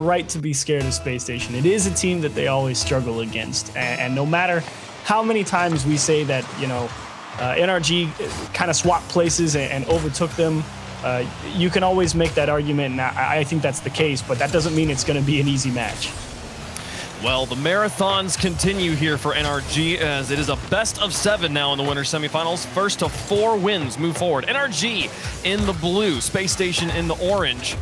right to be scared of Spacestation. It is a team that they always struggle against. And no matter how many times we say that, you know, NRG kind of swapped places and overtook them, you can always make that argument, and I think that's the case, but that doesn't mean it's going to be an easy match. Well, the marathons continue here for NRG as it is a best of 7 now in the winter semifinals. First to 4 wins move forward. NRG in the blue, Space Station in the orange.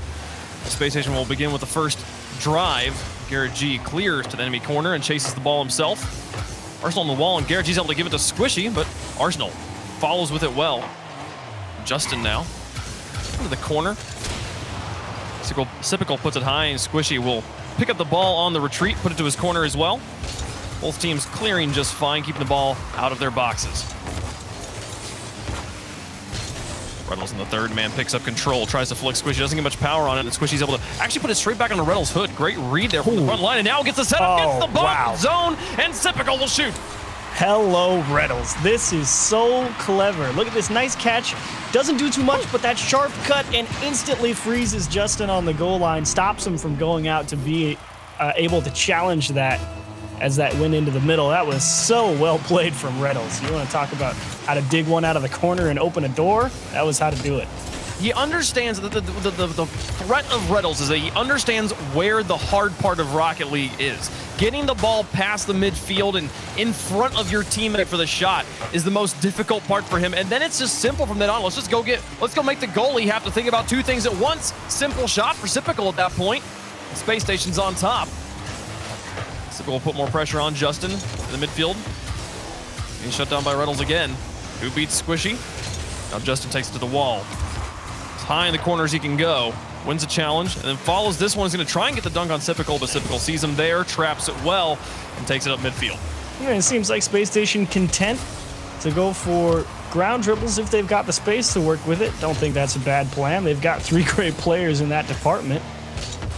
Space Station will begin with the first drive. Garrett G clears to the enemy corner and chases the ball himself. Arsenal on the wall, and Garrett G's able to give it to Squishy, but Arsenal follows with it well. Justin now into the corner. Sipical puts it high, and Squishy will pick up the ball on the retreat, put it to his corner as well. Both teams clearing just fine, keeping the ball out of their boxes. Reynolds in the third man picks up control, tries to flick Squishy, doesn't get much power on it, and Squishy's able to actually put it straight back on the Reynolds' hood. Great read there from the front line, and now gets the setup, gets the ball zone, and Sipical will shoot. Hello, Reynolds. This is so clever. Look at this nice catch. Doesn't do too much, but that sharp cut and instantly freezes Justin on the goal line, stops him from going out to be able to challenge that as that went into the middle. That was so well played from Reynolds. You want to talk about how to dig one out of the corner and open a door? That was how to do it. He understands that the threat of Reynolds is that he understands where the hard part of Rocket League is. Getting the ball past the midfield and in front of your teammate for the shot is the most difficult part for him. And then it's just simple from then on. Let's go make the goalie have to think about 2 things at once. Simple shot for Sipical at that point. Space Station's on top. Sipical will put more pressure on Justin in the midfield. He's shut down by Reynolds again. Who beats Squishy? Now Justin takes it to the wall. As high in the corner as he can go. Wins a challenge, and then follows this one. He's going to try and get the dunk on Sipical, but Sipical sees him there, traps it well, and takes it up midfield. Yeah, it seems like Space Station content to go for ground dribbles if they've got the space to work with it. Don't think that's a bad plan. They've got 3 great players in that department,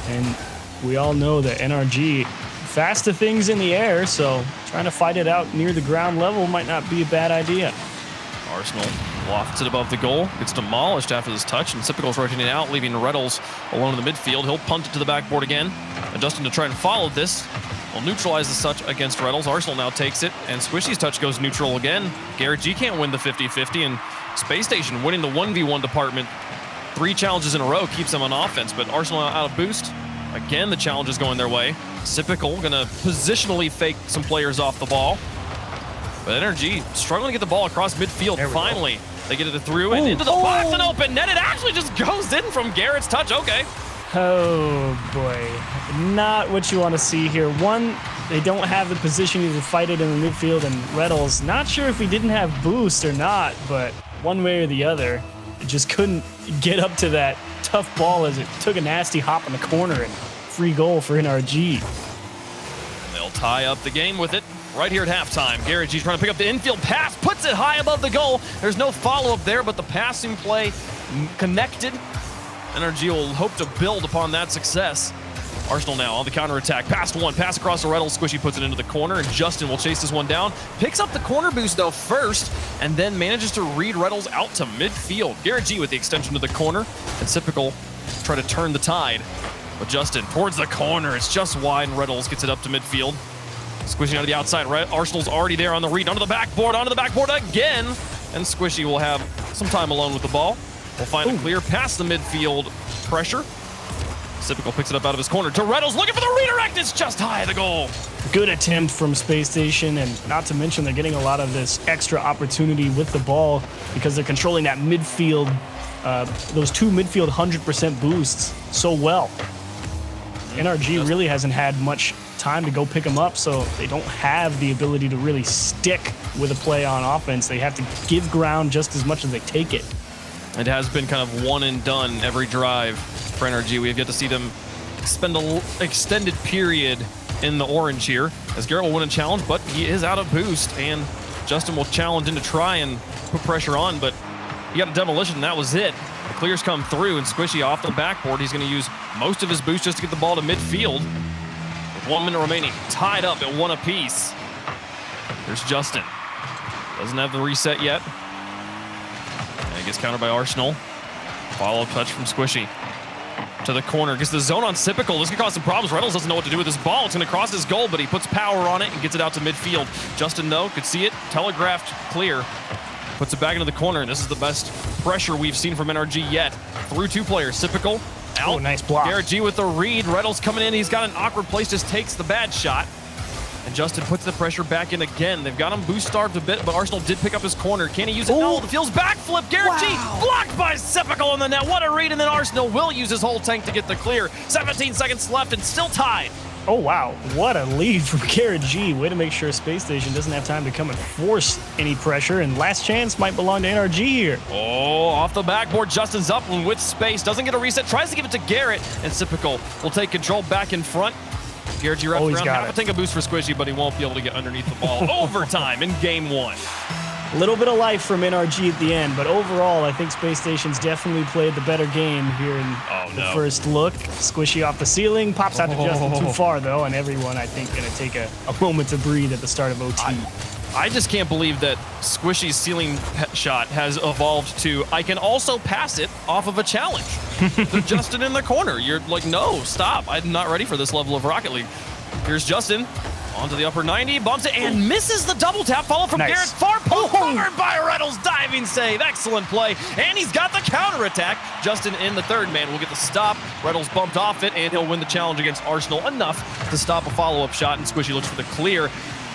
and we all know that NRG fast to things in the air, so trying to fight it out near the ground level might not be a bad idea. Arsenal lofts it above the goal, gets demolished after this touch, and Sipical's rotating out, leaving Reynolds alone in the midfield. He'll punt it to the backboard again. And Justin to try and follow this will neutralize the touch against Reynolds. Arsenal now takes it, and Squishy's touch goes neutral again. Garrett G can't win the 50-50, and Space Station winning the 1v1 department. 3 challenges in a row keeps them on offense, but Arsenal out of boost. Again, the challenge is going their way. Sipical gonna positionally fake some players off the ball. But NRG struggling to get the ball across midfield. Finally, they get it through and into the box and open net. It actually just goes in from Garrett's touch. Okay. Oh boy, not what you want to see here. One, they don't have the position to fight it in the midfield, and Reynolds, not sure if he didn't have boost or not, but one way or the other, it just couldn't get up to that tough ball as it took a nasty hop in the corner, and free goal for NRG. They'll tie up the game with it. Right here at halftime, Garrett G's trying to pick up the infield pass, puts it high above the goal. There's no follow-up there, but the passing play connected. NRG will hope to build upon that success. Arsenal now on the counterattack. Pass one, pass across the Reynolds. Squishy puts it into the corner, and Justin will chase this one down. Picks up the corner boost, though, first, and then manages to read Reynolds out to midfield. Garrett G with the extension to the corner, and Sipical try to turn the tide. But Justin towards the corner. It's just wide, and Reynolds gets it up to midfield. Squishy out of the outside, right? Arsenal's already there on the read, onto the backboard again. And Squishy will have some time alone with the ball. Will find a clear past the midfield pressure. Sipical picks it up out of his corner to Reynolds, looking for the redirect. It's just high of the goal. Good attempt from Space Station, and not to mention they're getting a lot of this extra opportunity with the ball because they're controlling that midfield, those 2 midfield 100% boosts so well. NRG really hasn't had much time to go pick them up, so they don't have the ability to really stick with a play on offense. They have to give ground just as much as they take it. It has been kind of one and done every drive for NRG. We have yet to see them spend an extended period in the orange here, as Garrett will win a challenge, but he is out of boost, and Justin will challenge in to try and put pressure on, but he got a demolition, and that was it. The clears come through, and Squishy off the backboard. He's going to use most of his boost just to get the ball to midfield. With 1 minute remaining, tied up at 1 apiece. There's Justin. Doesn't have the reset yet. And he gets countered by Arsenal. Follow-up touch from Squishy. to the corner. Gets the zone on Sypical. This could cause some problems. Reynolds doesn't know what to do with this ball. It's going to cross his goal, but he puts power on it and gets it out to midfield. Justin, though, could see it. Telegraphed clear. Puts it back into the corner, and this is the best pressure we've seen from NRG yet. Through 2 players. Sypical out. Oh, nice block. Garrett G with the read. Reynolds coming in. He's got an awkward place. Just takes the bad shot. And Justin puts the pressure back in again. They've got him boost starved a bit, but Arsenal did pick up his corner. Can he use it? No, the Field's backflip. Garrett G blocked by Sypical on the net. What a read, and then Arsenal will use his whole tank to get the clear. 17 seconds left and still tied. Oh, wow. What a lead from Garrett G. Way to make sure Space Station doesn't have time to come and force any pressure, and last chance might belong to NRG here. Oh, off the backboard, Justin's up with space. Doesn't get a reset. Tries to give it to Garrett, and Sypical will take control back in front. Garrett G wraps around. Half a tank of boost for Squishy, but he won't be able to get underneath the ball. Overtime in game 1. A little bit of life from NRG at the end, but overall, I think Space Station's definitely played the better game here in the first look. Squishy off the ceiling, pops out to Justin too far, though, and everyone, I think, going to take a moment to breathe at the start of OT. I just can't believe that Squishy's ceiling shot has evolved to, I can also pass it off of a challenge. To Justin in the corner. You're like, no, stop. I'm not ready for this level of Rocket League. Here's Justin. Onto the upper 90, bumps it, and misses the double tap, followed from Garrett. Far post covered by Reynolds, diving save. Excellent play, and he's got the counterattack. Justin in the third man will get the stop. Reynolds bumped off it, and he'll win the challenge against Arsenal enough to stop a follow-up shot, and Squishy looks for the clear.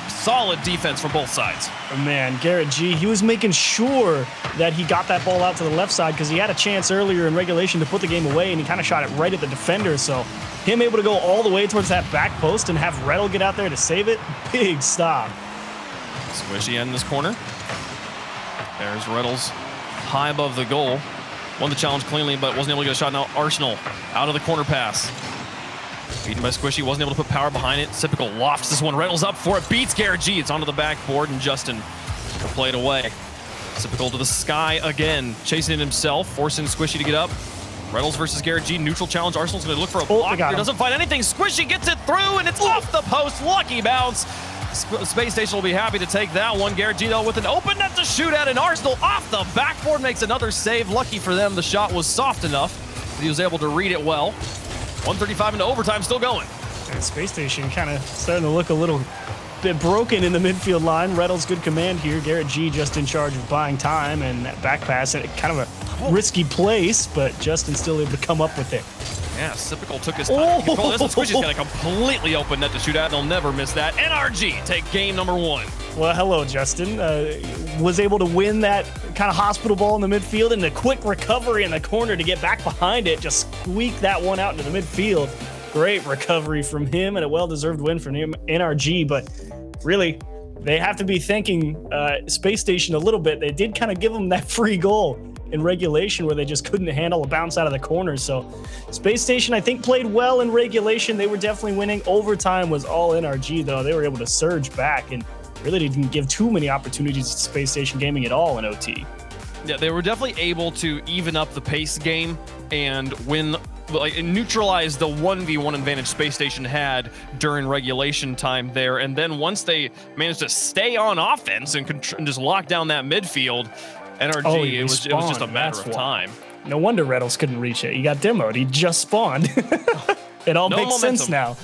Solid defense from both sides. Oh, man, Garrett G, he was making sure that he got that ball out to the left side because he had a chance earlier in regulation to put the game away, and he kind of shot it right at the defender, so him able to go all the way towards that back post and have Rettel get out there to save it, big stop. Squishy in this corner. There's Reynolds high above the goal. Won the challenge cleanly, but wasn't able to get a shot. Now Arsenal out of the corner pass. Beaten by Squishy, wasn't able to put power behind it. Sypical lofts this one. Reynolds up for it, beats Garrett G. It's onto the backboard, and Justin will play it away. Sypical to the sky again, chasing it himself, forcing Squishy to get up. Reynolds versus Garrett G. Neutral challenge. Arsenal's going to look for a block. He doesn't find anything. Squishy gets it through, and it's off the post. Lucky bounce. Space Station will be happy to take that one. Garrett G, though, with an open net to shoot at, and Arsenal off the backboard makes another save. Lucky for them, the shot was soft enough that he was able to read it well. 1:35 into overtime, still going. And Space Station kind of starting to look a little bit broken in the midfield line. Reynolds good command here. Garrett G just in charge of buying time, and that back pass at kind of a risky place, but Justin still able to come up with it. Yeah, Sypical took his time to control this, and Squishy's got a completely open net to shoot at, and he'll never miss that. NRG take game number 1. Well, hello, Justin. Was able to win that kind of hospital ball in the midfield, and the quick recovery in the corner to get back behind it, just squeak that one out into the midfield. Great recovery from him, and a well-deserved win from NRG, but really, they have to be thanking Space Station a little bit. They did kind of give them that free goal in regulation where they just couldn't handle a bounce out of the corner. So Space Station, I think, played well in regulation. They were definitely winning. Overtime was all NRG, though. They were able to surge back and really didn't give too many opportunities to Space Station Gaming at all in OT. Yeah, they were definitely able to even up the pace game and win, like, neutralize the 1v1 advantage Space Station had during regulation time there. And then once they managed to stay on offense and just lock down that midfield, NRG, it was just a matter of time. No wonder Reynolds couldn't reach it. He got demoed. He just spawned. It all makes sense now.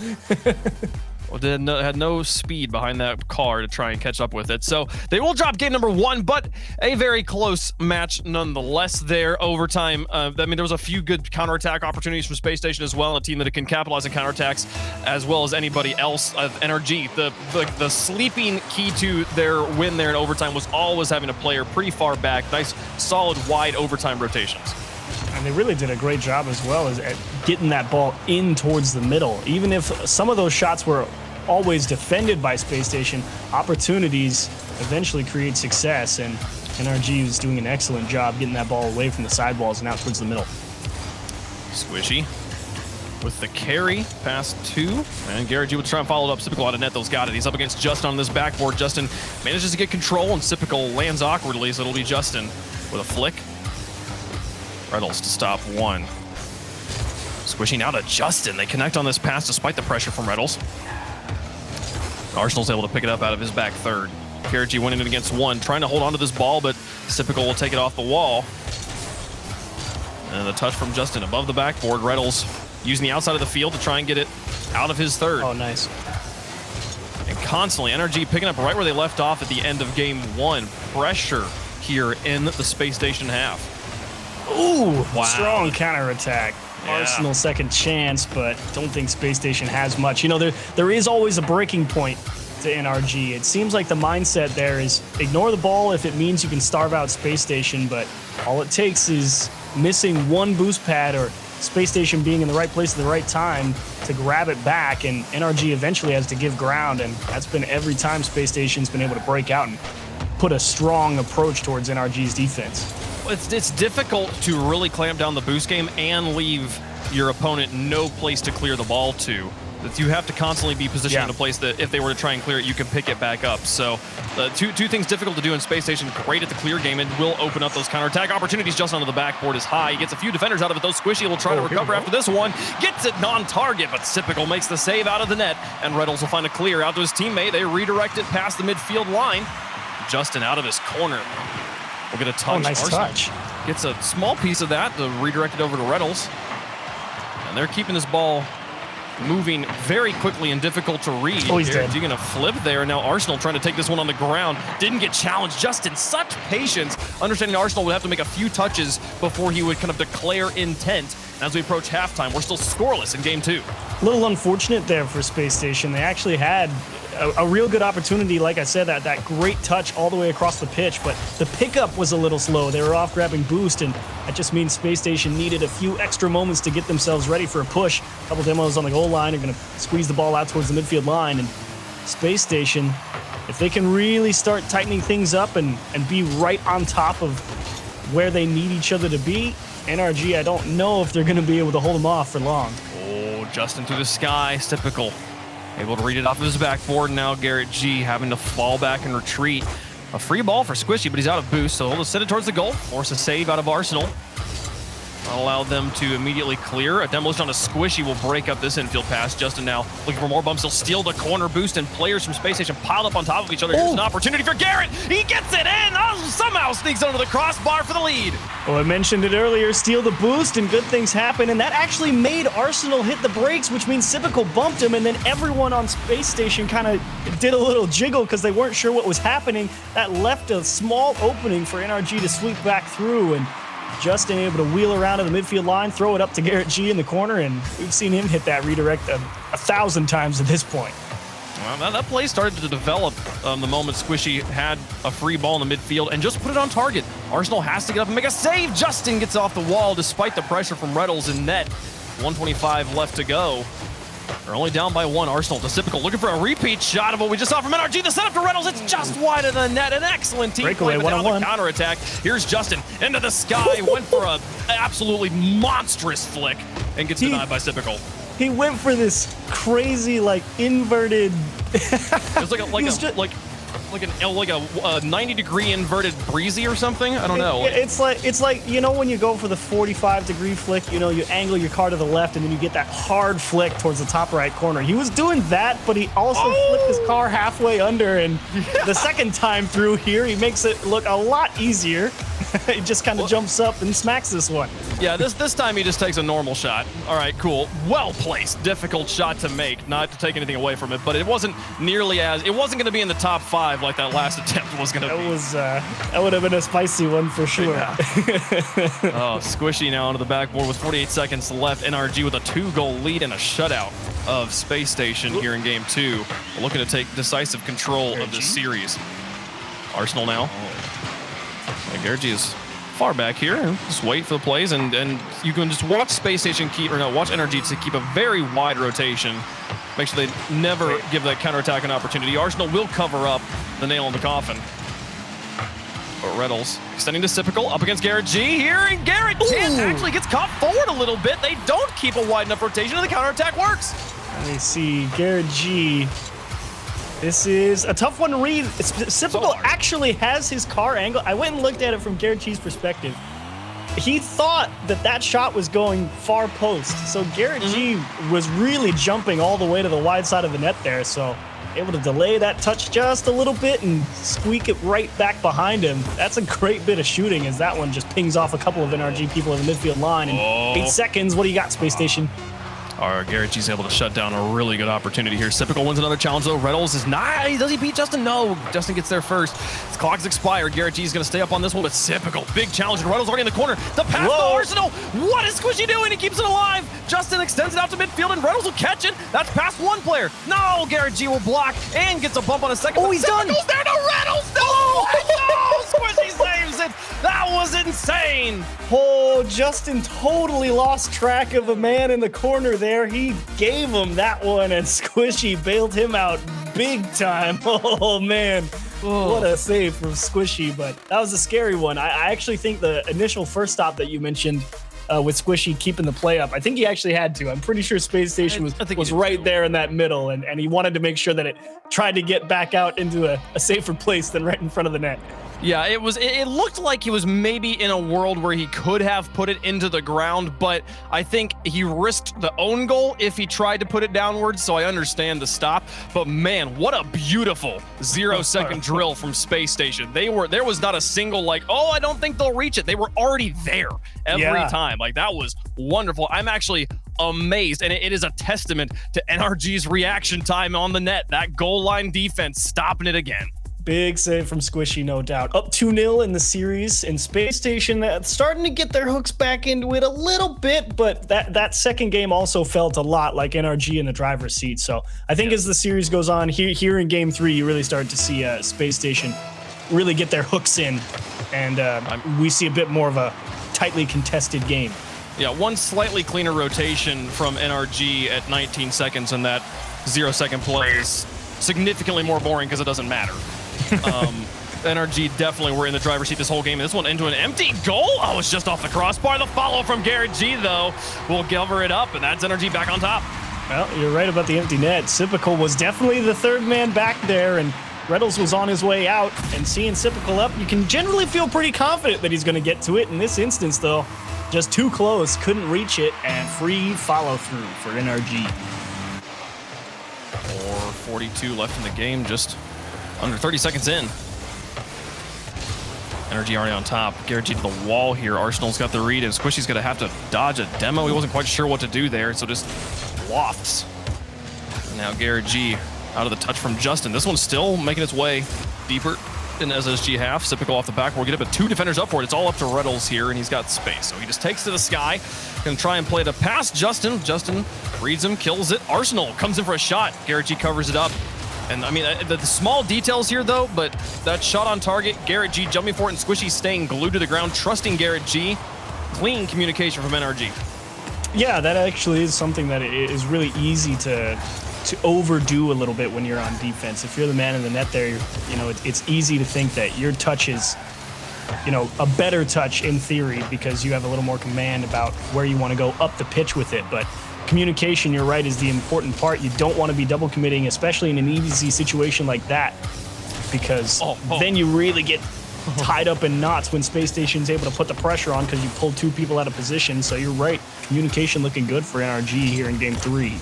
Well, had no speed behind that car to try and catch up with it. So they will drop game number 1, but a very close match nonetheless there. Overtime, I mean, there was a few good counterattack opportunities from Space Station as well, a team that can capitalize on counterattacks as well as anybody else. NRG, the sleeping key to their win there in overtime was always having a player pretty far back. Nice, solid, wide overtime rotations. And they really did a great job as well as at getting that ball in towards the middle. Even if some of those shots were always defended by Space Station, opportunities eventually create success, and NRG is doing an excellent job getting that ball away from the sidewalls and out towards the middle. Squishy with the carry past 2, and Garrett G will try and follow it up. Sypical out of net, those got it. He's up against Justin on this backboard. Justin manages to get control, and Sypical lands awkwardly, so it'll be Justin with a flick. Reynolds to stop 1. Squishy now to Justin. They connect on this pass despite the pressure from Reynolds. Arsenal's able to pick it up out of his back third. Garrett G winning it against 1, trying to hold on to this ball, but Sypical will take it off the wall. And the touch from Justin above the backboard. Reynolds using the outside of the field to try and get it out of his third. Oh, nice. And constantly, NRG picking up right where they left off at the end of game 1. Pressure here in the Space Station half. Ooh, wow. Strong counterattack. Yeah. Arsenal second chance, but don't think Space Station has much. You know, there is always a breaking point to NRG. It seems like the mindset there is ignore the ball if it means you can starve out Space Station, but all it takes is missing one boost pad or Space Station being in the right place at the right time to grab it back, and NRG eventually has to give ground, and that's been every time Space Station's been able to break out and put a strong approach towards NRG's defense. It's difficult to really clamp down the boost game and leave your opponent no place to clear the ball to. That you have to constantly be positioned in a place that if they were to try and clear it, you can pick it back up. So two things difficult to do in Space Station. Great at the clear game and will open up those counterattack opportunities. Just onto the backboard is high. He gets a few defenders out of it, though. Squishy will try to recover after this one. Gets it non-target, but Sipical makes the save out of the net, and Reynolds will find a clear out to his teammate. They redirect it past the midfield line. Justin out of his corner. We'll get a touch. Oh, nice touch. Gets a small piece of that to redirect it over to Reynolds. And they're keeping this ball moving very quickly and difficult to read. Oh, he's dead. You're going to flip there. Now Arsenal trying to take this one on the ground. Didn't get challenged. Justin, such patience. Understanding Arsenal would have to make a few touches before he would kind of declare intent. As we approach halftime, we're still scoreless in game 2. A little unfortunate there for Space Station. They actually had a real good opportunity, like I said, that great touch all the way across the pitch, but the pickup was a little slow. They were off grabbing boost, and that just means Space Station needed a few extra moments to get themselves ready for a push. A couple demos on the goal line are going to squeeze the ball out towards the midfield line, and Space Station, if they can really start tightening things up and be right on top of where they need each other to be, NRG, I don't know if they're going to be able to hold them off for long. Oh, Justin through the sky. Typical. Able to read it off of his backboard. Now Garrett G having to fall back and retreat. A free ball for Squishy, but he's out of boost, so he'll just send it towards the goal. Force a save out of Arsenal. Not allow them to immediately clear. A demolition on a Squishy will break up this infield pass. Justin now looking for more bumps. He'll steal the corner boost, and players from Space Station piled up on top of each other. Here's an opportunity for Garrett. He gets it in. Somehow sneaks under the crossbar for the lead. Well, I mentioned it earlier, steal the boost and good things happen, and that actually made Arsenal hit the brakes, which means Sipical bumped him, and then everyone on Space Station kind of did a little jiggle because they weren't sure what was happening. That left a small opening for NRG to sweep back through, and Justin able to wheel around to the midfield line, throw it up to Garrett G in the corner, and we've seen him hit that redirect 1,000 times at this point. Well, that play started to develop the moment Squishy had a free ball in the midfield and just put it on target. Arsenal has to get up and make a save. Justin gets off the wall despite the pressure from Reynolds in net. 1:25 left to go. They're only down by 1. Arsenal to Sipical looking for a repeat shot of what we just saw from NRG. The setup to Reynolds. It's just wide of the net. An excellent team play, but now the counterattack. Here's Justin into the sky. Went for an absolutely monstrous flick and gets denied by Sipical. He went for this crazy, like, inverted. It was like a 90-degree inverted breezy or something. I don't know. It's like you know when you go for the 45-degree flick, you know, you angle your car to the left and then you get that hard flick towards the top right corner. He was doing that, but he also flipped his car halfway under, and the second time through here, he makes it look a lot easier. He just kind of jumps up and smacks this one. Yeah, this time he just takes a normal shot. All right, cool. Well placed, difficult shot to make. Not to take anything away from it, but it wasn't nearly as. It wasn't going to be in the top 5 like that last attempt was going to be. That would have been a spicy one for sure. Yeah. Oh, Squishy now onto the backboard with 48 seconds left. NRG with a 2-goal lead and a shutout of Space Station here in game 2. We're looking to take decisive control of this series. Arsenal now. Garrett G is far back here. Just wait for the plays, and you can just watch Space Station watch NRG to keep a very wide rotation. Make sure they never give that counterattack an opportunity. Arsenal will cover up the nail in the coffin. But Reynolds extending to Sipical up against Garrett G here, and Garrett G actually gets caught forward a little bit. They don't keep a wide enough rotation, and the counterattack works. Let me see, Garrett G. This is a tough one to read. Sipical actually has his car angle. I went and looked at it from Garrett G's perspective. He thought that shot was going far post. So Garrett G was really jumping all the way to the wide side of the net there. So able to delay that touch just a little bit and squeak it right back behind him. That's a great bit of shooting, as that one just pings off a couple of NRG people in the midfield line in 8 seconds. What do you got, Space Station? Garrett G's able to shut down a really good opportunity here. Sypical wins another challenge though. Reynolds is nice. Does he beat Justin? No. Justin gets there first. His clock's expired. Garrett G's going to stay up on this one, but Sypical, big challenge. And Reynolds already in the corner. The pass to Arsenal. What is Squishy doing? He keeps it alive. Justin extends it out to midfield, and Reynolds will catch it. That's past one player. No, Garrett G will block and gets a bump on a second. Oh, he's done. Sypical's there to Reynolds. No, no, Squishy saves it. That was insane. Oh, Justin totally lost track of a man in the corner there. He gave him that one, and Squishy bailed him out big time. Oh, man. What a save from Squishy, but that was a scary one. I actually think the initial first stop that you mentioned with Squishy keeping the play up, I think he actually had to. I'm pretty sure Space Station was right there in that middle, and he wanted to make sure that it tried to get back out into a safer place than right in front of the net. Yeah, it looked like he was maybe in a world where he could have put it into the ground, but I think he risked the own goal if he tried to put it downwards, so I understand the stop. But man, what a beautiful 0-second drill from Space Station. There was not a single like, oh, I don't think they'll reach it. They were already there every time. Like, that was wonderful. I'm actually amazed, and it is a testament to NRG's reaction time on the net. That goal line defense stopping it again. Big save from Squishy, no doubt. Up 2-0 in the series, and Space Station starting to get their hooks back into it a little bit, but that second game also felt a lot like NRG in the driver's seat. So I think as the series goes on, here in Game 3, you really start to see Space Station really get their hooks in, and we see a bit more of a tightly contested game. Yeah, one slightly cleaner rotation from NRG at 19 seconds, and that 0-second play is significantly more boring because it doesn't matter. NRG definitely were in the driver's seat this whole game. This one into an empty goal. Oh, it's just off the crossbar. The follow from Garrett G, though, will cover it up, and that's NRG back on top. Well, you're right about the empty net. Sypical was definitely the third man back there, and Reynolds was on his way out. And seeing Sypical up, you can generally feel pretty confident that he's going to get to it. In this instance, though, just too close, couldn't reach it, and free follow-through for NRG. 4:42 left in the game, just under 30 seconds in. NRG already on top. Garrett G to the wall here. Arsenal's got the read, and Squishy's going to have to dodge a demo. He wasn't quite sure what to do there, so just lofts. And now Garrett G out of the touch from Justin. This one's still making its way deeper in SSG half. Sypical off the back. We'll get it, but two defenders up for it. It's all up to Reynolds here, and he's got space. So he just takes to the sky. Going to try and play the pass. Justin reads him, kills it. Arsenal comes in for a shot. Garrett G covers it up. And I mean, the small details here, though, but that shot on target, Garrett G jumping for it, and Squishy staying glued to the ground, trusting Garrett G. Clean communication from NRG. Yeah, that actually is something that is really easy to overdo a little bit when you're on defense. If you're the man in the net there, it's easy to think that your touch is, a better touch in theory because you have a little more command about where you want to go up the pitch with it. But communication, you're right, is the important part. You don't want to be double committing, especially in an easy situation like that, because then you really get tied up in knots when Space Station's able to put the pressure on because you pulled two people out of position. So you're right, communication looking good for NRG here in Game 3.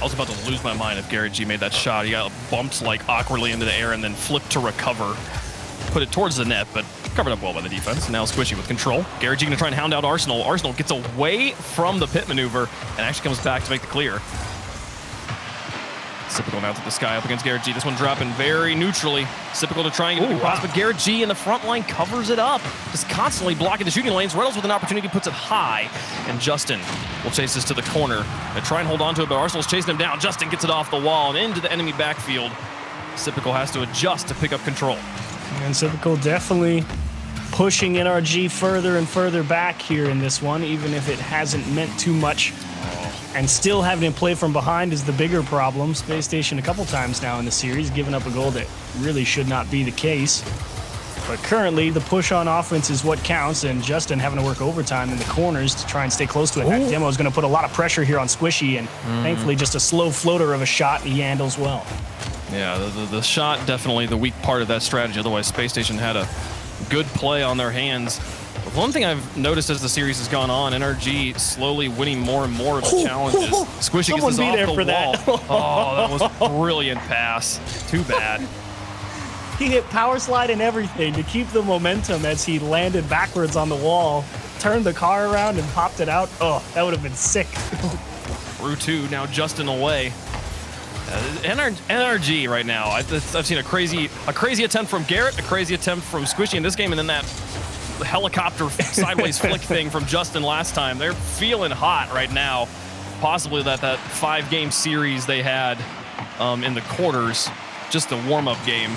I was about to lose my mind if Garrett G made that shot. He got bumped like awkwardly into the air and then flipped to recover. Put it towards the net, but covered up well by the defense. Now Squishy with control. Garrett G gonna try and hound out Arsenal. Arsenal gets away from the pit maneuver and actually comes back to make the clear. Sypical now to the sky up against Garrett G. This one dropping very neutrally. Sypical to try and get the cross, but Garrett G in the front line covers it up. Just constantly blocking the shooting lanes. Reynolds with an opportunity puts it high, and Justin will chase this to the corner. They try and hold on to it, but Arsenal's chasing him down. Justin gets it off the wall and into the enemy backfield. Sypical has to adjust to pick up control. And Sypical definitely pushing NRG further and further back here in this one, even if it hasn't meant too much. And still having to play from behind is the bigger problem. Space Station a couple times now in the series, giving up a goal that really should not be the case. But currently, the push on offense is what counts, and Justin having to work overtime in the corners to try and stay close to it. That demo is going to put a lot of pressure here on Squishy, and thankfully just a slow floater of a shot, and he handles well. Yeah, the shot definitely the weak part of that strategy. Otherwise, Space Station had a good play on their hands. But one thing I've noticed as the series has gone on, NRG slowly winning more and more of the challenges. Squishy gets this off the wall. That. Oh, that was a brilliant pass. Too bad. He hit power slide and everything to keep the momentum as he landed backwards on the wall, turned the car around and popped it out. Oh, that would have been sick. Through 2, now Justin away. NRG right now. I've seen a crazy attempt from Garrett, a crazy attempt from Squishy in this game, and then that helicopter sideways flick thing from Justin last time. They're feeling hot right now. Possibly that 5-game series they had in the quarters, just a warm-up game.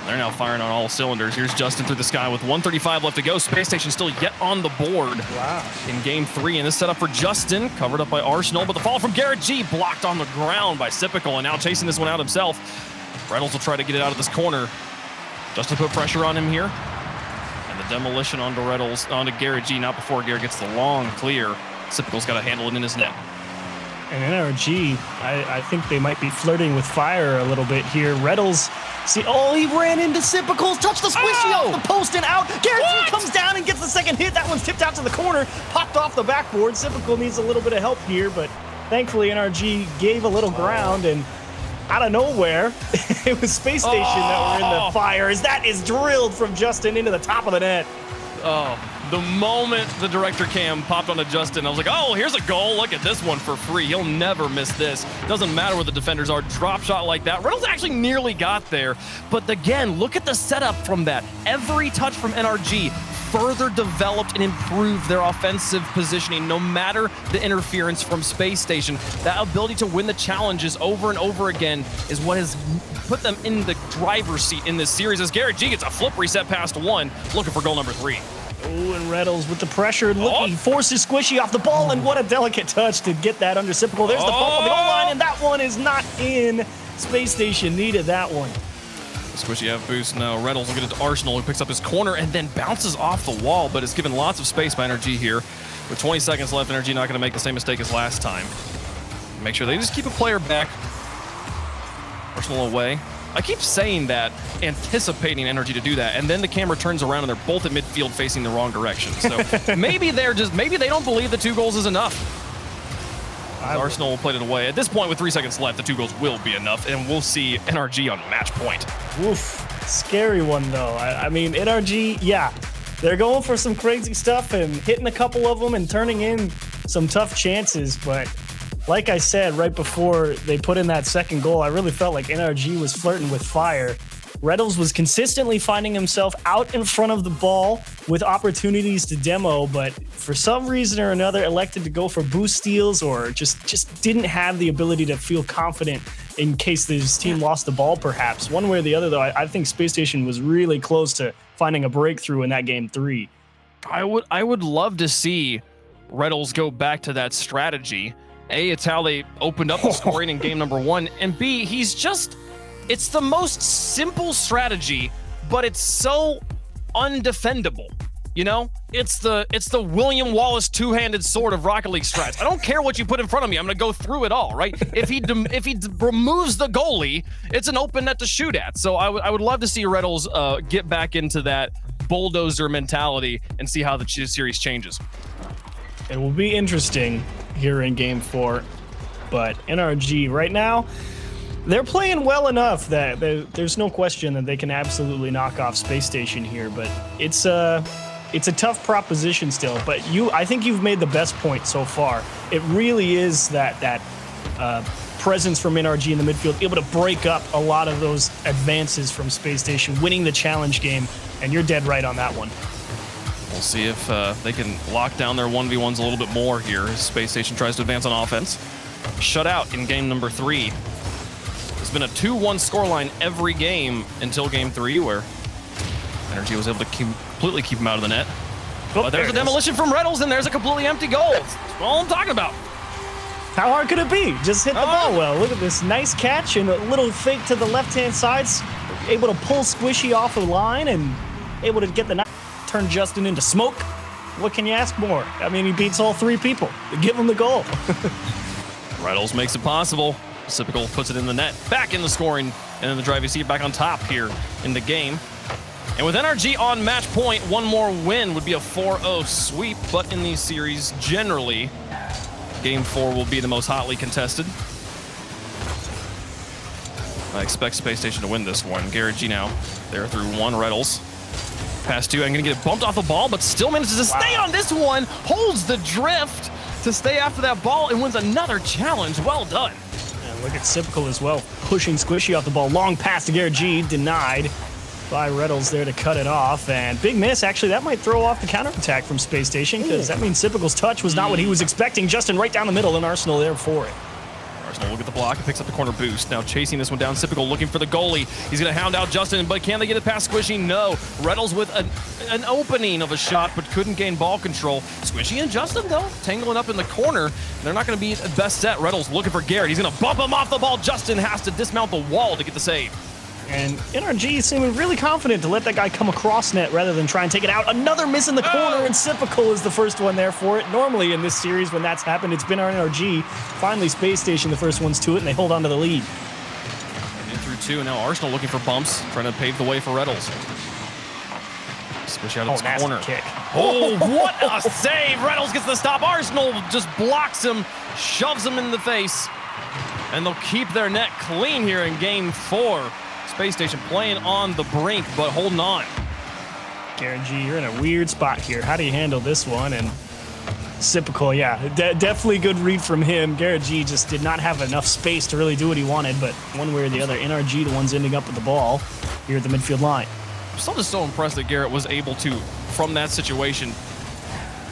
They're now firing on all cylinders. Here's Justin through the sky with 1:35 left to go. Spacestation still yet on the board. Wow. In game 3, and this setup for Justin, covered up by Arsenal, but the fall from Garrett G blocked on the ground by Sipical, and now chasing this one out himself. Reynolds will try to get it out of this corner. Justin put pressure on him here, and the demolition onto Reynolds, onto Garrett G, not before Garrett gets the long clear. Sipical's got to handle it in his net. And NRG, I think they might be flirting with fire a little bit here. Reynolds, see, oh, he ran into Sipicals, touched the squishy off the post and out. Garrett G comes down and gets the second hit. That one's tipped out to the corner, popped off the backboard. Sipical needs a little bit of help here, but thankfully NRG gave a little ground, and out of nowhere, it was Space Station that were in the fire, as that is drilled from Justin into the top of the net. Oh, the moment the director cam popped onto Justin, I was like, oh, here's a goal. Look at this one for free. He'll never miss this. Doesn't matter where the defenders are. Drop shot like that. Reynolds actually nearly got there. But again, look at the setup from that. Every touch from NRG further developed and improved their offensive positioning, no matter the interference from Space Station. That ability to win the challenges over and over again is what has put them in the driver's seat in this series, as Garrett G gets a flip reset past 1, looking for goal number 3. Oh, and Reynolds with the pressure, look, he forces Squishy off the ball, and what a delicate touch to get that under Sipical. There's the ball on the goal line, and that one is not in. Space Station needed that one. Squishy have boost now. Reynolds will get it to Arsenal, who picks up his corner and then bounces off the wall, but it's given lots of space by NRG here. With 20 seconds left, NRG not going to make the same mistake as last time. Make sure they just keep a player back. Arsenal away. I keep saying that, anticipating NRG to do that, and then the camera turns around and they're both at midfield facing the wrong direction. So maybe maybe they don't believe the 2 goals is enough. Arsenal will play it away. At this point, with 3 seconds left, the 2 goals will be enough, and we'll see NRG on match point. Oof, scary one though. I mean, NRG, yeah, they're going for some crazy stuff and hitting a couple of them and turning in some tough chances, but like I said right before they put in that second goal, I really felt like NRG was flirting with fire. Reynolds was consistently finding himself out in front of the ball with opportunities to demo, but for some reason or another elected to go for boost steals, or just didn't have the ability to feel confident in case his team lost the ball, perhaps. One way or the other, though, I think Space Station was really close to finding a breakthrough in that game 3. I would love to see Reynolds go back to that strategy. A, it's how they opened up the scoring in game number 1, and B, it's the most simple strategy, but it's so undefendable. You know, it's the William Wallace 2-handed sword of Rocket League strats. I don't care what you put in front of me. I'm gonna go through it all, right? If he removes the goalie, it's an open net to shoot at. So I would love to see Reynolds get back into that bulldozer mentality and see how the series changes. It will be interesting here in game 4, but NRG right now, they're playing well enough that there's no question that they can absolutely knock off Space Station here, but it's a tough proposition still. But I think you've made the best point so far. It really is that presence from NRG in the midfield, able to break up a lot of those advances from Space Station, winning the challenge game, and you're dead right on that one. We'll see if they can lock down their 1v1s a little bit more here as Space Station tries to advance on offense. Shut out in game number 3. It's been a 2-1 scoreline every game until game 3, where NRG was able to completely keep him out of the net. But there's a demolition from Reynolds, and there's a completely empty goal. That's all I'm talking about. How hard could it be? Just hit the ball well. Look at this nice catch and a little fake to the left-hand side. Able to pull Squishy off the line and able to get the turn Justin into smoke. What can you ask more? I mean, he beats all 3 people to give him the goal. Reynolds makes it possible. Sipical puts it in the net, back in the scoring, and then the driving seat back on top here in the game. And with NRG on match point, one more win would be a 4-0 sweep, but in these series, generally, game 4 will be the most hotly contested. I expect Space Station to win this one. Garrett G now, there through 1, Reynolds. Pass 2, I'm gonna get it bumped off the ball, but still manages to stay on this one, holds the drift. to stay after that ball and wins another challenge. Well done. And look at Sipical as well, pushing Squishy off the ball. Long pass to Garrett G, denied by Reynolds there to cut it off. And big miss. Actually, that might throw off the counterattack from Space Station, because that means Sipical's touch was not what he was expecting. Justin right down the middle, and Arsenal there for it. Arsenal look at the block and picks up the corner boost. Now chasing this one down, Sipical looking for the goalie. He's going to hound out Justin, but can they get it past Squishy? No. Reynolds with an opening of a shot, but couldn't gain ball control. Squishy and Justin, though, tangling up in the corner. They're not going to be at best set. Reynolds looking for Garrett. He's going to bump him off the ball. Justin has to dismount the wall to get the save. And NRG is seeming really confident to let that guy come across net rather than try and take it out. Another miss in the corner, and Sipical is the first one there for it. Normally in this series when that's happened, it's been our NRG. Finally, Space Station the first ones to it, and they hold on to the lead. In through two, and now Arsenal looking for bumps, trying to pave the way for Reynolds. Squish out of this corner. Kick. Oh, what a save! Reynolds gets the stop. Arsenal just blocks him, shoves him in the face, and they'll keep their net clean here in game 4. Space Station playing on the brink, but holding on. Garrett G, you're in a weird spot here. How do you handle this one? And Sipical, yeah, definitely good read from him. Garrett G just did not have enough space to really do what he wanted, but one way or the other, NRG, the ones ending up with the ball here at the midfield line. I'm still just so impressed that Garrett was able to, from that situation,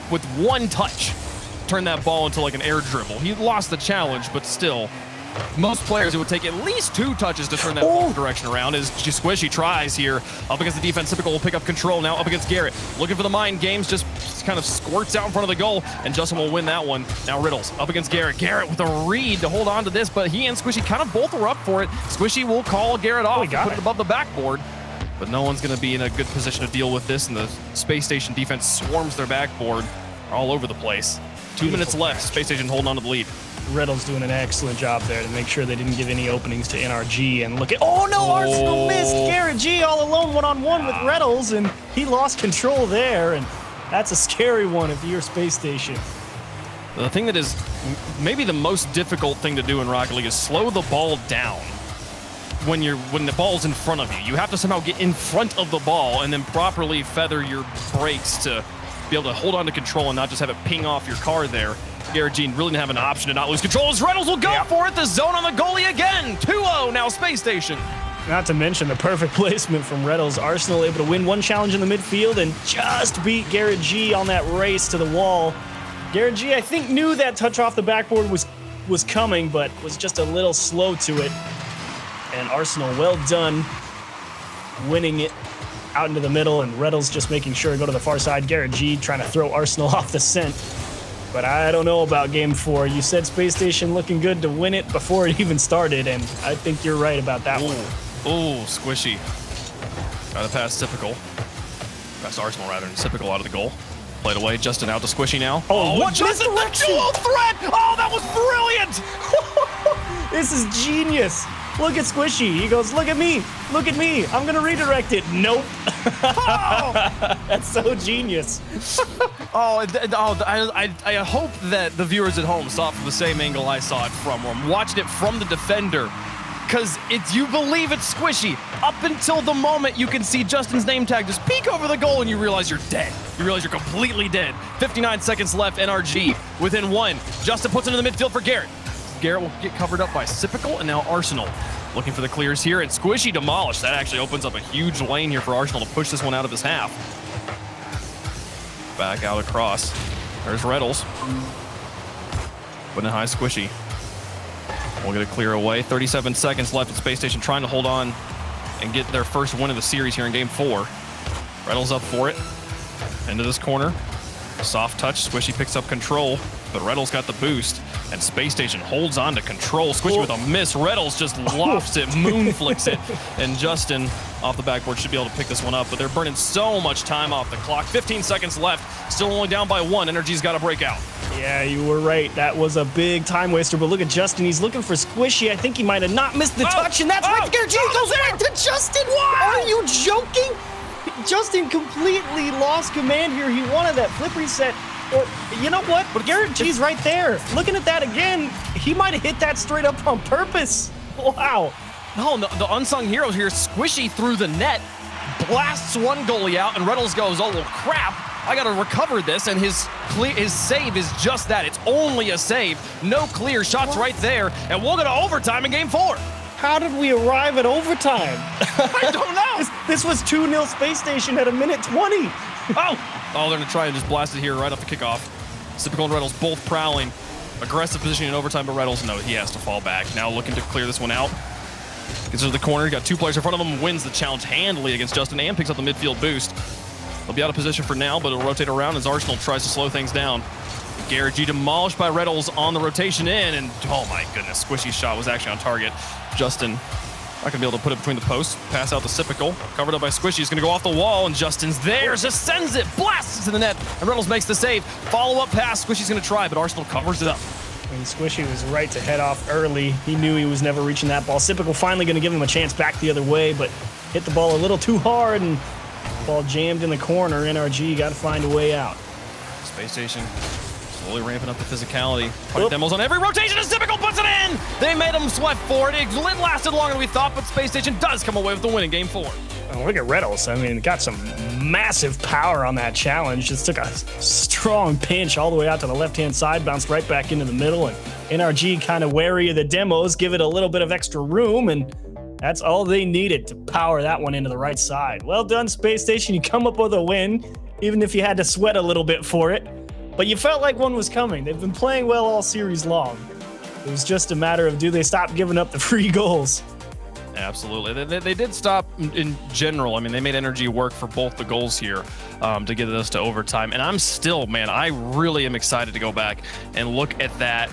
with one touch, turn that ball into like an air dribble. He lost the challenge, but still, most players, it would take at least 2 touches to turn that ball direction around. As Squishy tries here up against the defense, Sipical will pick up control now up against Garrett. Looking for the mind games, just kind of squirts out in front of the goal, and Justin will win that one. Now Riddles up against Garrett. Garrett with a read to hold on to this, but he and Squishy kind of both are up for it. Squishy will call Garrett off and put it above the backboard, but no one's going to be in a good position to deal with this, and the Space Station defense swarms their backboard all over the place. 2 minutes left. Space Station holding on to the lead. Reynolds doing an excellent job there to make sure they didn't give any openings to NRG. And look at, oh no, Arsenal missed. Garrett G all alone one-on-one with Reynolds, and he lost control there, and that's a scary one if you're Space Station. The thing that is maybe the most difficult thing to do in Rocket League is slow the ball down when the ball's in front of you. You have to somehow get in front of the ball and then properly feather your brakes to be able to hold on to control and not just have it ping off your car there. Garrett G really didn't have an option to not lose control as Reynolds will go for it. The zone on the goalie again. 2-0 now Space Station. Not to mention the perfect placement from Reynolds. Arsenal able to win one challenge in the midfield and just beat Garrett G on that race to the wall. Garrett G, I think, knew that touch off the backboard was coming, but was just a little slow to it. And Arsenal, well done, winning it out into the middle, and Reynolds just making sure to go to the far side. Garrett G trying to throw Arsenal off the scent. But I don't know about game 4. You said Space Station looking good to win it before it even started, and I think you're right about that one. Oh, Squishy. Got to pass Sipical. Past Arsenal, rather, and Sipical out of the goal. Played away. Justin out to Squishy now. Oh, what Justin, the dual threat! Oh, that was brilliant! This is genius. Look at Squishy. He goes, look at me. Look at me. I'm going to redirect it. Nope. Oh! That's so genius. I hope that the viewers at home saw it from the same angle I saw it from. I'm watching it from the defender. Because you believe it's Squishy. Up until the moment you can see Justin's name tag just peek over the goal and you realize you're dead. You realize you're completely dead. 59 seconds left, NRG within 1. Justin puts it in the midfield for Garrett. Garrett will get covered up by Sipical, and now Arsenal looking for the clears here, and Squishy demolished. That actually opens up a huge lane here for Arsenal to push this one out of his half. Back out across. There's Reynolds. Putting it high, Squishy. We'll get a clear away. 37 seconds left at Space Station, trying to hold on and get their first win of the series here in game 4. Reynolds up for it. Into this corner. Soft touch. Squishy picks up control, but Reynolds got the boost, and Space Station holds on to control. Squishy with a miss. Reynolds just lofts it, moon flicks it, and Justin off the backboard should be able to pick this one up, but they're burning so much time off the clock. 15 seconds left. Still only down by 1. NRG's got to break out. Yeah, you were right. That was a big time waster, but look at Justin. He's looking for Squishy. I think he might have not missed the touch, and that's right. Garrett G goes right to Justin. Wow. Are you joking? Justin completely lost command here. He wanted that flip reset. Or, you know what? But Garrett G's right there. Looking at that again, he might have hit that straight up on purpose. Wow. No, the unsung heroes here. Squishy through the net, blasts one goalie out, and Reynolds goes, oh, well, crap. I got to recover this, and his save is just that. It's only a save. No clear shots right there, and we'll go to overtime in game 4. How did we arrive at overtime? I don't know. This was 2-0 Space Station at a minute 20. Oh, they're going to try and just blast it here right off the kickoff. Sypical and Reynolds both prowling. Aggressive position in overtime, but Reynolds, no, he has to fall back. Now looking to clear this one out. Gets into the corner, got 2 players in front of him, wins the challenge handily against Justin, and picks up the midfield boost. They'll be out of position for now, but it'll rotate around as Arsenal tries to slow things down. Garrett G demolished by Reynolds on the rotation in, and oh my goodness, Squishy's shot was actually on target. Justin not gonna be able to put it between the posts. Pass out to Sypical, covered up by Squishy. He's gonna go off the wall, and Justin's there, just sends it, blasts it to the net, and Reynolds makes the save. Follow-up pass, Squishy's gonna try, but Arsenal covers it up. And Squishy was right to head off early. He knew he was never reaching that ball. Sypical finally gonna give him a chance back the other way, but hit the ball a little too hard, and ball jammed in the corner. NRG got to find a way out. Space Station slowly ramping up the physicality. Demos on every rotation, and Sypical puts it in! They made him sweat for it. It lasted longer than we thought, but Space Station does come away with the win in game 4. Oh, look at Reynolds. I mean, got some massive power on that challenge. Just took a strong pinch all the way out to the left-hand side, bounced right back into the middle, and NRG kind of wary of the demos, give it a little bit of extra room, and that's all they needed to power that one into the right side. Well done, Space Station. You come up with a win, even if you had to sweat a little bit for it. But you felt like one was coming. They've been playing well all series long. It was just a matter of, do they stop giving up the free goals? Absolutely. They did stop in general. I mean, they made NRG work for both the goals here to get us to overtime. And I'm still, man, I really am excited to go back and look at that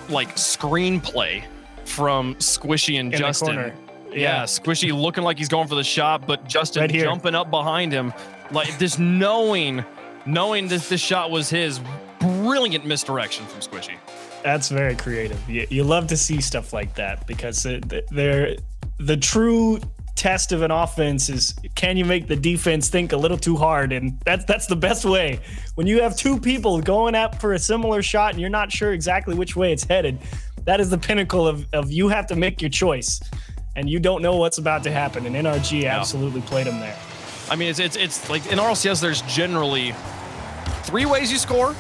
like screenplay from Squishy and Justin. Yeah, Squishy looking like he's going for the shot, but Justin right jumping up behind him, like this knowing this shot was his. Brilliant misdirection from Squishy. That's very creative. You love to see stuff like that, because the true test of an offense is, can you make the defense think a little too hard? And that's the best way. When you have 2 people going up for a similar shot and you're not sure exactly which way it's headed, that is the pinnacle of you have to make your choice, and you don't know what's about to happen. And NRG absolutely played him there. I mean, it's like in RLCS, there's generally 3 ways you score.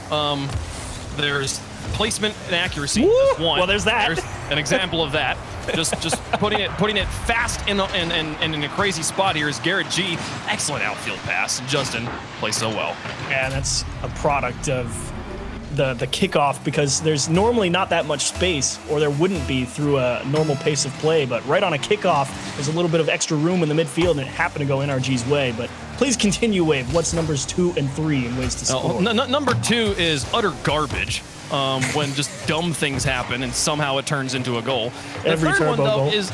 There's placement and accuracy. One. Well, there's that. There's an example of that. Just putting it fast in a crazy spot here is Garrett G. Excellent outfield pass. Justin plays so well. Yeah, that's a product of the kickoff, because there's normally not that much space, or there wouldn't be through a normal pace of play. But right on a kickoff, there's a little bit of extra room in the midfield, and it happened to go NRG's way. But please continue, Wave. What's numbers 2 and 3 in ways to score? Number 2 is utter garbage. When just dumb things happen and somehow it turns into a goal. Every turbo goal is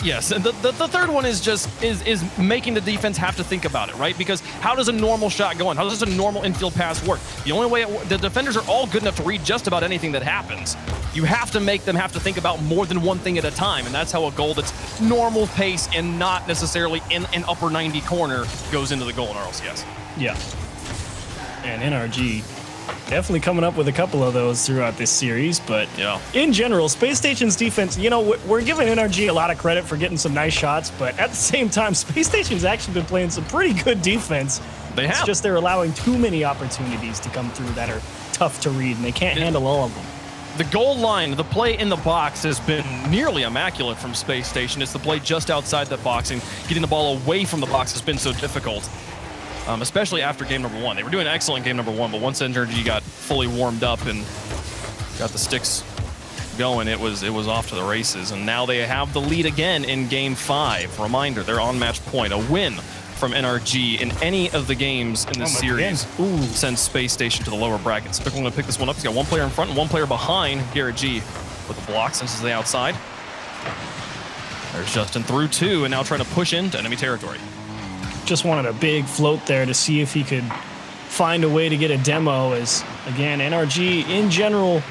yes. And the third one is just is making the defense have to think about it, right? Because how does a normal shot go in? How does a normal infield pass work? The only way the defenders are all good enough to read just about anything that happens. You have to make them have to think about more than one thing at a time, and that's how a goal that's normal pace and not necessarily in an upper 90 corner goes into the goal in RLCS. Yeah. And NRG definitely coming up with a couple of those throughout this series, but in general, Space Station's defense, we're giving NRG a lot of credit for getting some nice shots, but at the same time, Space Station's actually been playing some pretty good defense. It's just they're allowing too many opportunities to come through that are tough to read, and they can't handle all of them. The goal line, the play in the box has been nearly immaculate from Space Station. It's the play just outside the box, and getting the ball away from the box has been so difficult. Especially after game number 1. They were doing excellent game number 1, but once NRG got fully warmed up and got the sticks going, it was off to the races. And now they have the lead again in game 5. Reminder, they're on match point. A win from NRG in any of the games in this series sends Space Station to the lower bracket. Spickle going to pick this one up. He's got 1 player in front and 1 player behind Garrett G with the block since he's the outside. There's Justin through 2 and now trying to push into enemy territory. Just wanted a big float there to see if he could find a way to get a demo, as, again, NRG in general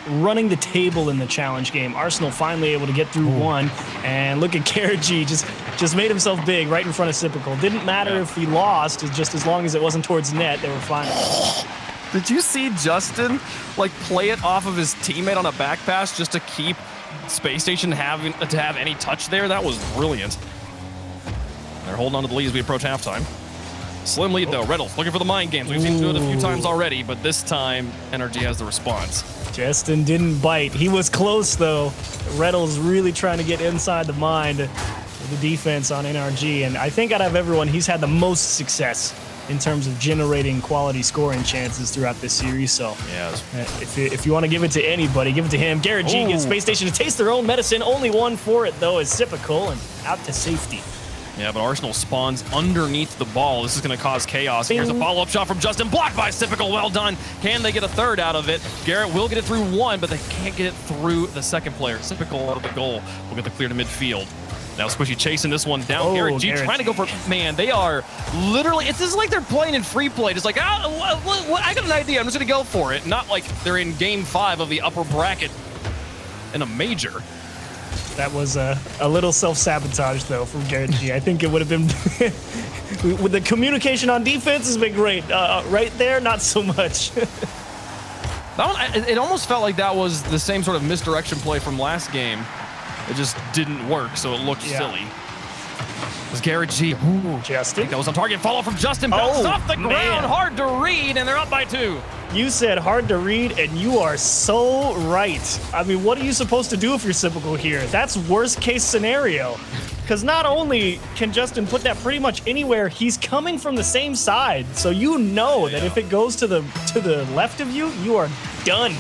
running the table in the challenge game. Arsenal finally able to get through 1, and look at Garrett G, just made himself big right in front of Sypical. Didn't matter if he lost, just as long as it wasn't towards net, they were fine. Did you see Justin play it off of his teammate on a back pass just to keep Space Station having to have any touch there? That was brilliant. They're holding on to the lead as we approach halftime. Slim lead though. Reynolds looking for the mind games. We've seen him do it a few times already, but this time NRG has the response. Justin didn't bite. He was close though. Reynolds really trying to get inside the mind of the defense on NRG, and I think out of everyone, he's had the most success in terms of generating quality scoring chances throughout this series. So yeah, if you want to give it to anybody, give it to him. Garrett G gives Space Station to taste their own medicine. Only one for it though is Sipical, and out to safety. Yeah, but Arsenal spawns underneath the ball. This is going to cause chaos. Bing. Here's a follow-up shot from Justin, blocked by Sipical. Well done. Can they get a third out of it? Garrett will get it through one, but they can't get it through the second player. Sipical out of the goal will get the clear to midfield. Now Squishy chasing this one down. Garrett G trying to go for, man, they are literally, it's just like they're playing in free play. Just like, I got an idea, I'm just going to go for it. Not like they're in game 5 of the upper bracket in a major. That was a little self-sabotage, though, from Garrett G. I think it would have been... with the communication on defense has been great. Right there, not so much. That one, it almost felt like that was the same sort of misdirection play from last game. It just didn't work, so it looked silly. It was Garrett G. Ooh, Justin. That was on target. Follow from Justin. Bounced off the ground. Hard to read, and they're up by 2. You said hard to read, and you are so right. I mean, what are you supposed to do if you're Sipical here? That's worst case scenario. Because not only can Justin put that pretty much anywhere, he's coming from the same side. So you know that if it goes to the left of you, you are done.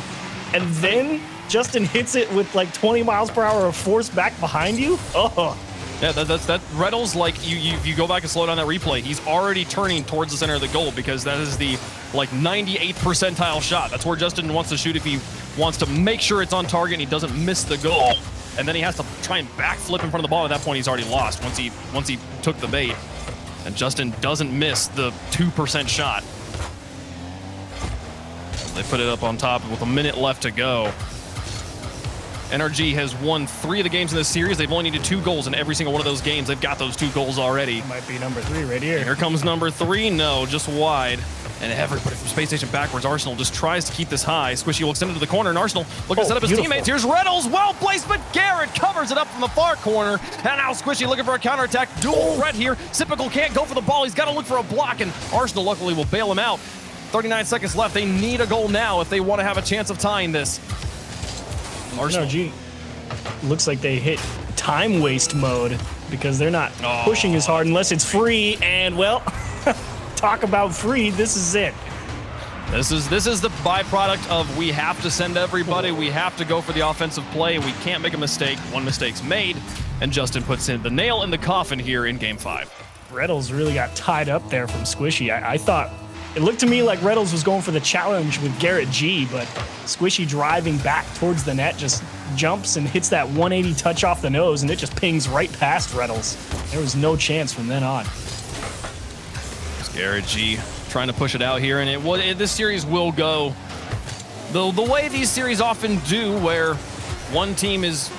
And then Justin hits it with like 20 miles per hour of force back behind you. Oh. Yeah, that Reynolds, like, you go back and slow down that replay, he's already turning towards the center of the goal because that is the, like, 98th percentile shot. That's where Justin wants to shoot if he wants to make sure it's on target and he doesn't miss the goal. And then he has to try and backflip in front of the ball. At that point, he's already lost once he took the bait. And Justin doesn't miss the 2% shot. They put it up on top with a minute left to go. NRG has won 3 of the games in this series. They've only needed 2 goals in every single one of those games. They've got those 2 goals already. Might be number 3 right here. Here comes number 3. No, just wide. And everybody from Space Station backwards. Arsenal just tries to keep this high. Squishy will extend it to the corner, and Arsenal looking to set up his teammates. Here's Reynolds, well placed, but Garrett covers it up from the far corner. And now Squishy looking for a counterattack. Dual threat here. Sipical can't go for the ball. He's got to look for a block, and Arsenal luckily will bail him out. 39 seconds left. They need a goal now if they want to have a chance of tying this. Arsenal. NRG looks like they hit time waste mode because they're not pushing as hard unless it's free. And well, talk about free. This is it. This is the byproduct of we have to send everybody. We have to go for the offensive play. We can't make a mistake. One mistake's made, and Justin puts in the nail in the coffin here in game 5. Reynolds really got tied up there from Squishy. I thought it looked to me like Reynolds was going for the challenge with Garrett G, but Squishy driving back towards the net just jumps and hits that 180 touch off the nose, and it just pings right past Reynolds. There was no chance from then on. It's Garrett G trying to push it out here, and this series will go the way these series often do, where one team is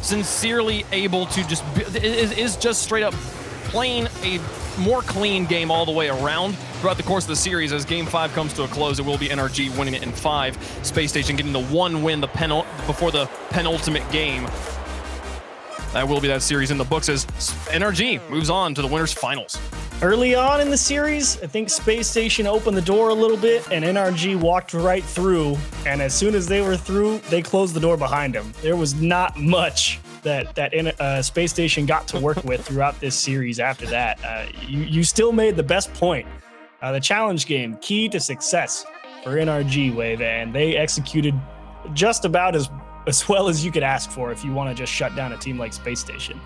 sincerely able to just is just straight up playing a more clean game all the way around throughout the course of the series. As game 5 comes to a close, it will be NRG winning it in 5. Space Station getting the 1 win before the penultimate game. That will be that series in the books as NRG moves on to the winners finals. Early on in the series, I think Space Station opened the door a little bit and NRG walked right through. And as soon as they were through, they closed the door behind them. There was not much that Space Station got to work with throughout this series after that. You still made the best point. The challenge game, key to success for NRG, Wave, and they executed just about as well as you could ask for if you want to just shut down a team like Space Station.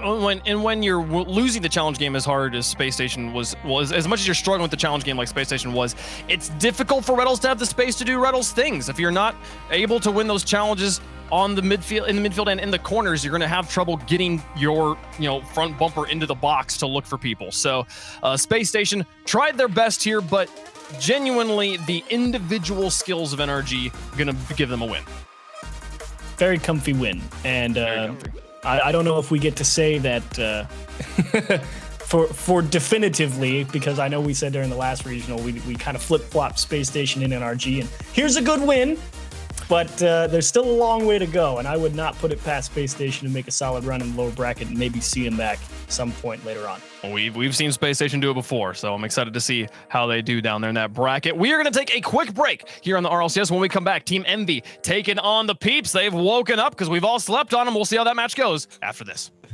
When you're losing the challenge game as hard as Space Station was as much as you're struggling with the challenge game like Space Station was, it's difficult for Reynolds to have the space to do Reynolds things. If you're not able to win those challenges on the midfield, in the midfield and in the corners, you're going to have trouble getting your front bumper into the box to look for people. So Space Station tried their best here, but genuinely the individual skills of NRG going to give them a win. Very comfy win, and I don't know if we get to say that for definitively, because I know we said during the last regional we kind of flip-flopped Space Station and NRG, and here's a good win. But there's still a long way to go, and I would not put it past Space Station to make a solid run in the lower bracket and maybe see him back some point later on. We've seen Space Station do it before, so I'm excited to see how they do down there in that bracket. We are going to take a quick break here on the RLCS. When we come back, Team Envy taking on the Peeps. They've woken up because we've all slept on them. We'll see how that match goes after this.